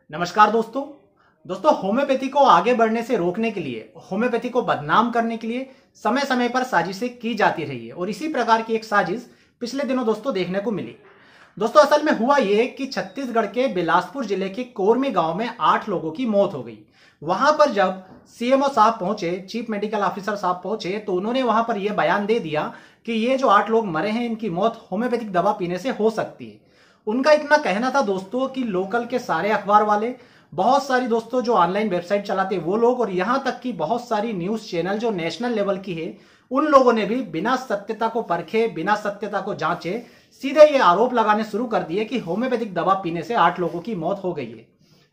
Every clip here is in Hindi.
नमस्कार दोस्तों होम्योपैथी को आगे बढ़ने से रोकने के लिए, होम्योपैथी को बदनाम करने के लिए समय समय पर साजिशें की जाती रही है और इसी प्रकार की एक साजिश पिछले दिनों दोस्तों देखने को मिली। दोस्तों असल में हुआ ये कि छत्तीसगढ़ के बिलासपुर जिले के कोरमी गांव में 8 लोगों की मौत हो गई। वहां पर जब सीएमओ साहब पहुंचे, चीफ मेडिकल ऑफिसर साहब पहुंचे, तो उन्होंने वहां पर यह बयान दे दिया कि ये जो 8 लोग मरे हैं इनकी मौत होम्योपैथिक दवा पीने से हो सकती है। उनका इतना कहना था दोस्तों कि लोकल के सारे अखबार वाले, बहुत सारी दोस्तों जो ऑनलाइन वेबसाइट चलाते वो लोग और यहां तक कि बहुत सारी न्यूज चैनल जो नेशनल लेवल की है, उन लोगों ने भी बिना सत्यता को परखे, बिना सत्यता को जांचे सीधे ये आरोप लगाने शुरू कर दिए कि होम्योपैथिक दवा पीने से 8 लोगों की मौत हो गई है।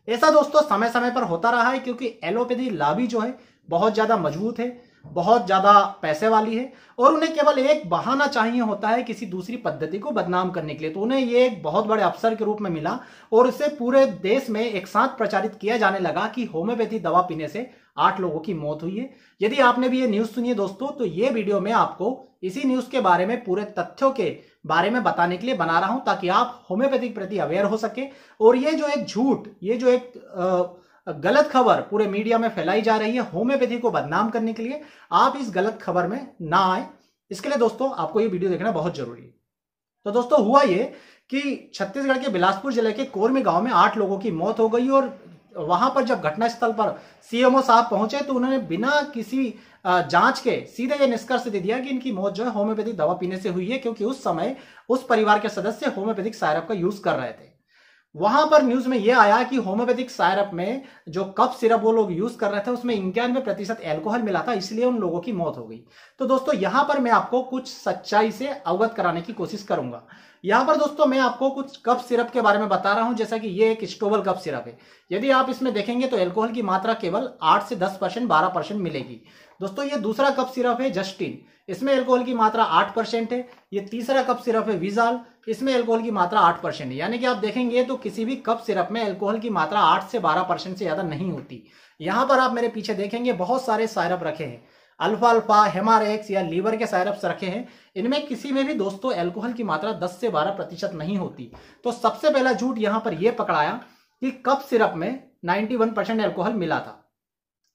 ऐसा दोस्तों समय समय पर होता रहा है क्योंकि एलोपैथी लॉबी जो है बहुत ज्यादा मजबूत है, बहुत ज्यादा पैसे वाली है और उन्हें केवल एक बहाना चाहिए होता है किसी दूसरी पद्धति को बदनाम करने के लिए। तो उन्हें ये एक बहुत बड़े अवसर के रूप में मिला और इसे पूरे देश में एक साथ प्रचारित किया जाने लगा कि होम्योपैथी दवा पीने से 8 लोगों की मौत हुई है। यदि आपने भी ये न्यूज सुनी है दोस्तों, तो ये वीडियो में आपको इसी न्यूज के बारे में, पूरे तथ्यों के बारे में बताने के लिए बना रहा हूं ताकि आप होम्योपैथी के प्रति अवेयर हो सके। और ये जो एक झूठ, ये जो एक गलत खबर पूरे मीडिया में फैलाई जा रही है होम्योपैथी को बदनाम करने के लिए, आप इस गलत खबर में ना आए, इसके लिए दोस्तों आपको ये वीडियो देखना बहुत जरूरी है। तो दोस्तों हुआ ये कि छत्तीसगढ़ के बिलासपुर जिले के कोरमी गांव में 8 लोगों की मौत हो गई और वहां पर जब घटनास्थल पर सीएमओ साहब पहुंचे तो उन्होंने बिना किसी जांच के सीधे ये निष्कर्ष दे दिया कि इनकी मौत जो है होम्योपैथिक दवा पीने से हुई है, क्योंकि उस समय उस परिवार के सदस्य होम्योपैथिक सायरप का यूज कर रहे थे। वहां पर न्यूज में यह आया कि होम्योपैथिक सायरप में जो कफ सिरप वो लोग यूज कर रहे थे उसमें 91% एल्कोहल मिला था, इसलिए उन लोगों की मौत हो गई। तो दोस्तों यहां पर मैं आपको कुछ सच्चाई से अवगत कराने की कोशिश करूंगा। यहां पर दोस्तों मैं आपको कुछ कफ सिरप के बारे में बता रहा हूं, जैसा कि ये एक स्टोबल कफ सिरप है। यदि आप इसमें देखेंगे तो एल्कोहल की मात्रा केवल 8 से 10%, 12% मिलेगी। दोस्तों ये दूसरा कफ सिरप है जस्टिन, इसमें एल्कोहल की मात्रा 8% है। ये तीसरा कफ सिरप है विजाल, इसमें एल्कोहल की मात्रा 8% है। यानी कि आप देखेंगे तो किसी भी कफ सिरप में एल्कोहल की मात्रा 8 से 12% से ज्यादा नहीं होती। यहां पर आप मेरे पीछे देखेंगे बहुत सारे सायरप रखे हैं, अल्फा अल्फा, हेमारेक्स या लीवर के सायरप्स रखे हैं। इनमें किसी में भी दोस्तों एल्कोहल की मात्रा 10 से 12% नहीं होती। तो सबसे पहला झूठ यहां पर यह पकड़ाया कि कफ सिरप में 91% एल्कोहल मिला था।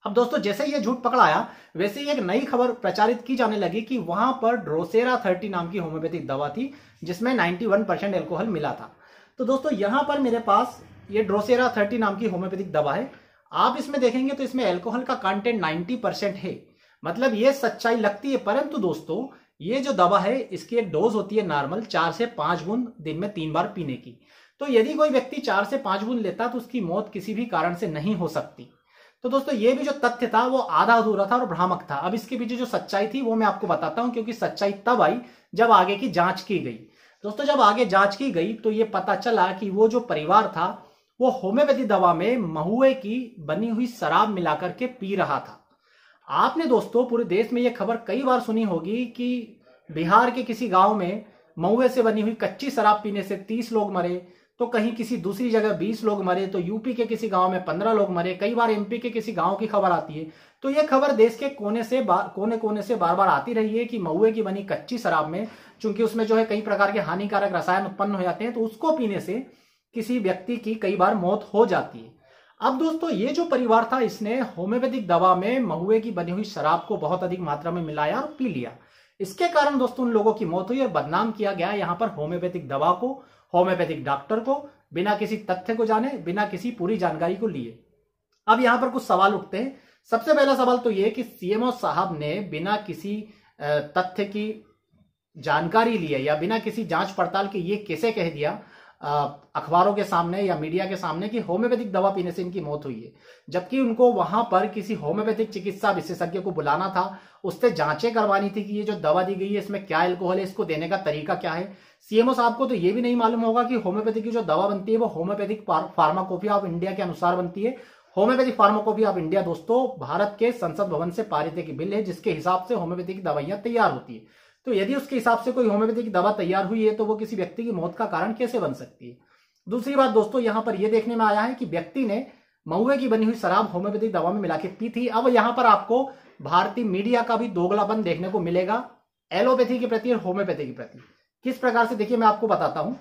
अब दोस्तों जैसे ये झूठ पकड़ाया वैसे ही एक नई खबर प्रचारित की जाने लगी कि वहां पर ड्रोसेरा 30 नाम की होम्योपैथिक दवा थी जिसमें 91% एल्कोहल मिला था। तो दोस्तों यहां पर मेरे पास ये ड्रोसेरा 30 नाम की होम्योपैथिक दवा है। आप इसमें देखेंगे तो इसमें एल्कोहल का कंटेंट 90% है, मतलब ये सच्चाई लगती है। परंतु दोस्तों ये जो दवा है इसकी एक डोज होती है नॉर्मल 4 से 5 बूंद दिन में 3 बार पीने की। तो यदि कोई व्यक्ति 4 से 5 बूंद लेता तो उसकी मौत किसी भी कारण से नहीं हो सकती। तो दोस्तों ये भी जो तथ्य था वो आधा अधूरा था और भ्रामक था। अब इसके पीछे जो सच्चाई थी वो मैं आपको बताता हूं, क्योंकि सच्चाई तब आई जब आगे की जांच की गई। दोस्तों जब आगे जांच की गई तो ये पता चला कि वो जो परिवार था वो होम्योपैथी दवा में महुए की बनी हुई शराब मिलाकर के पी रहा था। आपने दोस्तों पूरे देश में ये खबर कई बार सुनी होगी कि बिहार के किसी गांव में महुए से बनी हुई कच्ची शराब पीने से 30 लोग मरे, तो कहीं किसी दूसरी जगह 20 लोग मरे, तो यूपी के किसी गांव में 15 लोग मरे, कई बार एमपी के किसी गांव की खबर आती है। तो ये खबर देश के कोने कोने से बार बार आती रही है कि महुए की बनी कच्ची शराब में, चूंकि उसमें जो है कई प्रकार के हानिकारक रसायन उत्पन्न हो जाते हैं, तो उसको पीने से किसी व्यक्ति की कई बार मौत हो जाती है। अब दोस्तों ये जो परिवार था इसने होम्योपैथिक दवा में महुए की बनी हुई शराब को बहुत अधिक मात्रा में मिलाया और पी लिया। इसके कारण दोस्तों उन लोगों की मौत हुई और बदनाम किया गया यहाँ पर होम्योपैथिक दवा को, होम्योपैथिक डॉक्टर को, बिना किसी तथ्य को जाने, बिना किसी पूरी जानकारी को लिए। अब यहां पर कुछ सवाल उठते हैं। सबसे पहला सवाल तो यह कि सीएमओ साहब ने बिना किसी तथ्य की जानकारी लिए या बिना किसी जांच पड़ताल के ये कैसे कह दिया अखबारों के सामने या मीडिया के सामने कि होम्योपैथिक दवा पीने से इनकी मौत हुई है, जबकि उनको वहां पर किसी होम्योपैथिक चिकित्सा विशेषज्ञ को बुलाना था, उससे जांचें करवानी थी कि ये जो दवा दी गई है इसमें क्या एल्कोहल है, इसको देने का तरीका क्या है। सीएमओ साहब को तो ये भी नहीं मालूम होगा कि होम्योपैथी की जो दवा बनती है वो होम्योपैथिक फार्माकोपिया ऑफ इंडिया के अनुसार बनती है। होम्योपैथिक फार्माकोपिया ऑफ इंडिया दोस्तों भारत के संसद भवन से पारित एक बिल है जिसके हिसाब से होम्योपैथिक दवाइयां तैयार होती है। तो यदि उसके हिसाब से कोई होम्योपैथिक दवा तैयार हुई है तो वो किसी व्यक्ति की मौत का कारण कैसे बन सकती है। दूसरी बात दोस्तों यहां पर यह देखने में आया है कि व्यक्ति ने महुए की बनी हुई शराब होम्योपैथिक दवा में मिला के पी थी। अब यहां पर आपको भारतीय मीडिया का भी दोगलापन देखने को मिलेगा एलोपैथी के प्रति और होम्योपैथी के प्रति। किस प्रकार से देखिए मैं आपको बताता हूं।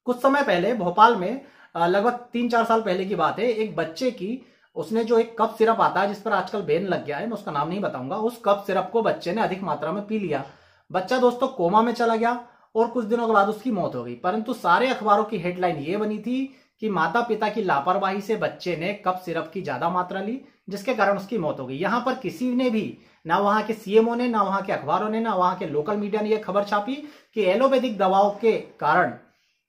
कुछ समय पहले भोपाल में लगभग 3-4 साल पहले की बात है। एक बच्चे की, उसने जो एक कफ सिरप आता है जिस पर आजकल बैन लग गया है, मैं उसका नाम नहीं बताऊंगा, उस कफ सिरप को बच्चे ने अधिक मात्रा में पी लिया। बच्चा दोस्तों कोमा में चला गया और कुछ दिनों के बाद उसकी मौत हो गई। परंतु सारे अखबारों की हेडलाइन ये बनी थी कि माता पिता की लापरवाही से बच्चे ने कफ सिरप की ज्यादा मात्रा ली, जिसके कारण उसकी मौत हो गई। यहां पर किसी ने भी, ना वहां के सीएमओ ने, ना वहां के अखबारों ने, ना वहां के लोकल मीडिया ने यह खबर छापी कि एलोपैथिक दवाओं के कारण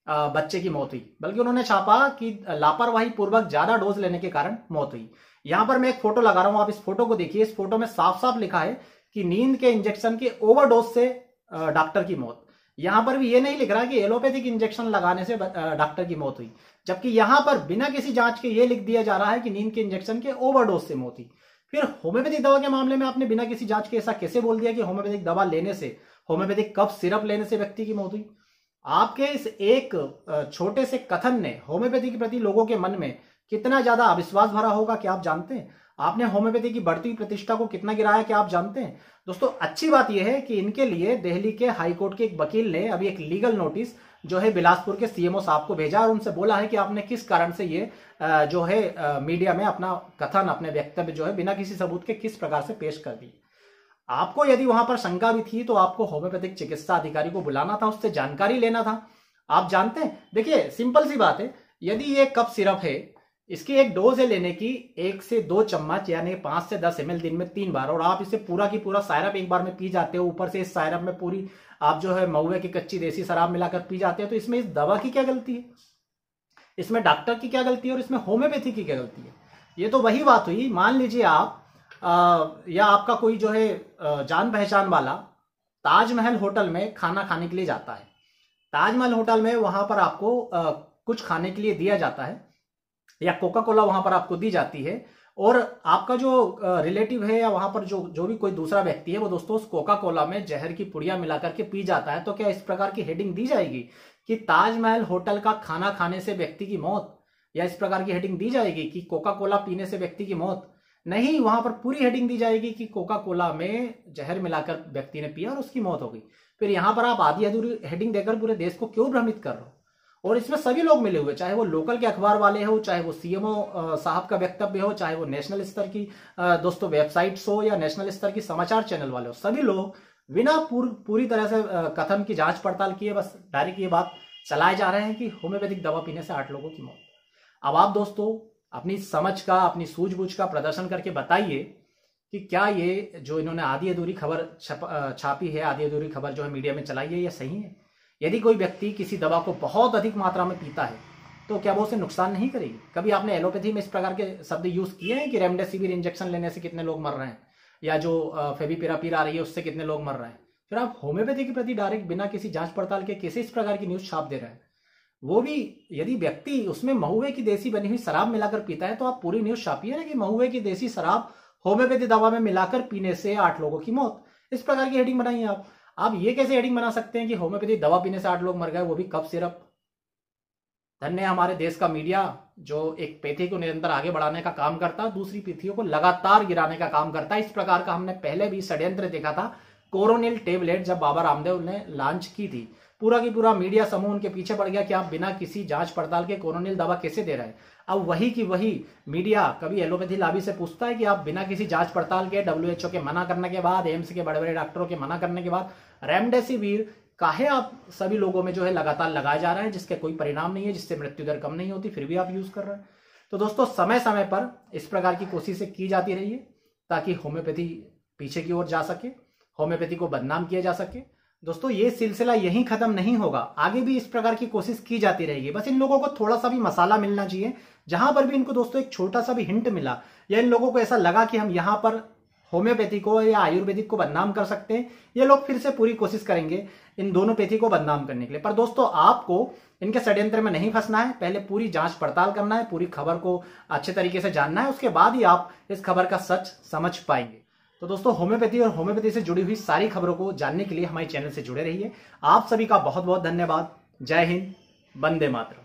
बच्चे की मौत हुई, बल्कि उन्होंने छापा कि लापरवाही पूर्वक ज्यादा डोज लेने के कारण मौत हुई। यहां पर मैं एक फोटो लगा रहा हूं, आप इस फोटो को देखिए। इस फोटो में साफ साफ लिखा है कि नींद के इंजेक्शन के ओवरडोज से डॉक्टर की मौत। यहां पर भी ये नहीं लिख रहा कि एलोपैथिक इंजेक्शन लगाने से डॉक्टर की मौत हुई, जबकि यहां पर बिना किसी जांच के ये लिख दिया जा रहा है कि नींद के इंजेक्शन के ओवरडोज से मौत हुई। फिर होम्योपैथिक दवा के मामले में आपने बिना किसी जांच के ऐसा कैसे बोल दिया कि होम्योपैथिक दवा लेने से, होम्योपैथिक कफ सिरप लेने से व्यक्ति की मौत हुई? आपके इस एक छोटे से कथन ने होम्योपैथी के प्रति लोगों के मन में कितना ज्यादा अविश्वास भरा होगा, क्या आप जानते हैं? आपने होम्योपैथी की बढ़ती हुई प्रतिष्ठा को कितना गिराया, क्या आप जानते हैं? दोस्तों अच्छी बात यह है कि इनके लिए दिल्ली के हाईकोर्ट के एक वकील ने अभी एक लीगल नोटिस जो है बिलासपुर के सीएमओ साहब को भेजा और उनसे बोला है कि आपने किस कारण से ये जो है मीडिया में अपना कथन, अपने वक्तव्य जो है बिना किसी सबूत के किस प्रकार से पेश कर दिए। आपको यदि वहां पर शंका भी थी तो आपको होम्योपैथिक चिकित्सा अधिकारी को बुलाना था, उससे जानकारी लेना था। आप जानते हैं, देखिए सिंपल सी बात है, यदि ये कफ सिरप है, इसकी एक डोज है लेने की 1 से 2 चम्मच यानी 5 से 10 ml दिन में 3 बार, और आप इसे पूरा की पूरा सायरप एक बार में पी जाते हो, ऊपर से इस सायरप में पूरी आप जो है महुए की कच्ची देसी शराब मिलाकर पी जाते हो, तो इसमें इस दवा की क्या गलती है? इसमें डॉक्टर की क्या गलती है और इसमें होम्योपैथी की क्या गलती है? ये तो वही बात हुई, मान लीजिए आप या आपका कोई जो है जान पहचान वाला ताजमहल होटल में खाना खाने के लिए जाता है। ताजमहल होटल में वहां पर आपको कुछ खाने के लिए दिया जाता है या कोका कोला वहां पर आपको दी जाती है, और आपका जो रिलेटिव है या वहां पर जो भी कोई दूसरा व्यक्ति है वो दोस्तों उस कोका कोला में जहर की पुड़िया मिला करके पी जाता है, तो क्या इस प्रकार की हेडिंग दी जाएगी कि ताजमहल होटल का खाना खाने से व्यक्ति की मौत, या इस प्रकार की हेडिंग दी जाएगी कि कोका कोला पीने से व्यक्ति की मौत? नहीं, वहां पर पूरी हेडिंग दी जाएगी कि कोका कोला में जहर मिलाकर व्यक्ति ने पिया और उसकी मौत हो गई। फिर यहां पर आप आधी अधूरी हेडिंग देकर पूरे देश को क्यों भ्रमित कर रहे हो? और इसमें सभी लोग मिले हुए, चाहे वो लोकल के अखबार वाले हो, चाहे वो सीएमओ साहब का वक्तव्य हो, चाहे वो नेशनल स्तर की दोस्तों वेबसाइट्स हो या नेशनल स्तर की समाचार चैनल वाले हो, सभी लोग बिना पूरी तरह से कथन की जांच पड़ताल किए बस डायरेक्ट ये बात चलाए जा रहे हैं कि होम्योपैथिक दवा पीने से 8 लोगों की मौत। अब आप दोस्तों अपनी समझ का, अपनी सूझबूझ का प्रदर्शन करके बताइए कि क्या ये जो इन्होंने आधी अधूरी खबर छापी है, आधी अधूरी खबर जो है मीडिया में चलाई है, ये सही है? यदि कोई व्यक्ति किसी दवा को बहुत अधिक मात्रा में पीता है तो क्या वो उसे नुकसान नहीं करेगी? कभी आपने एलोपैथी में इस प्रकार के शब्द यूज किए हैं कि रेमडेसिविर इंजेक्शन लेने से कितने लोग मर रहे हैं, या जो फेविपिरापिर आ रही है उससे कितने लोग मर रहे हैं? फिर आप होम्योपैथी के प्रति डायरेक्ट बिना किसी जांच पड़ताल के कैसे इस प्रकार की न्यूज छाप दे रहे हैं? वो भी यदि व्यक्ति उसमें महुए की देसी बनी हुई शराब मिलाकर पीता है तो आप पूरी न्यूज छापिए ना कि महुए की देसी शराब होम्योपैथी दवा में मिलाकर पीने से 8 लोगों की मौत। इस प्रकार की हेडिंग बनाइए आप ये कैसे हेडिंग बना सकते हैं कि होम्योपैथी दवा पीने से 8 लोग मर गए, वो भी कफ सिरप? धन्य है हमारे देश का मीडिया जो एक पैथी को निरंतर आगे बढ़ाने का काम करता है, दूसरी पैथियों को लगातार गिराने का काम करता है। इस प्रकार का हमने पहले भी षड्यंत्र देखा था। कोरोनिल टेबलेट जब बाबा रामदेव ने लॉन्च की थी, पूरा की पूरा मीडिया समूह उनके पीछे पड़ गया कि आप बिना किसी जांच पड़ताल के कोरोनिल दवा कैसे दे रहे हैं। अब वही की वही मीडिया कभी एलोपैथी लॉबी से पूछता है कि आप बिना किसी जांच पड़ताल के, WHO के मना करने के बाद, एम्स के बड़े बड़े डॉक्टरों के मना करने के बाद रेमडेसिविर काहे आप सभी लोगों में जो है लगातार लगाए जा रहे हैं, जिसके कोई परिणाम नहीं है, जिससे मृत्यु दर कम नहीं होती, फिर भी आप यूज कर रहे हैं। तो दोस्तों समय समय पर इस प्रकार की कोशिशें की जाती रही है ताकि होम्योपैथी पीछे की ओर जा सके, होम्योपैथी को बदनाम किया जा सके। दोस्तों ये सिलसिला यहीं खत्म नहीं होगा, आगे भी इस प्रकार की कोशिश की जाती रहेगी। बस इन लोगों को थोड़ा सा भी मसाला मिलना चाहिए। जहां पर भी इनको दोस्तों एक छोटा सा भी हिंट मिला या इन लोगों को ऐसा लगा कि हम यहां पर होम्योपैथी को या आयुर्वेदिक को बदनाम कर सकते हैं, ये लोग फिर से पूरी कोशिश करेंगे इन दोनों पैथी को बदनाम करने के लिए। पर दोस्तों आपको इनके षड्यंत्र में नहीं फंसना है, पहले पूरी जांच पड़ताल करना है, पूरी खबर को अच्छे तरीके से जानना है, उसके बाद ही आप इस खबर का सच समझ पाएंगे। तो दोस्तों होम्योपैथी और होम्योपैथी से जुड़ी हुई सारी खबरों को जानने के लिए हमारे चैनल से जुड़े रहिए। आप सभी का बहुत बहुत धन्यवाद। जय हिंद, वंदे मातरम।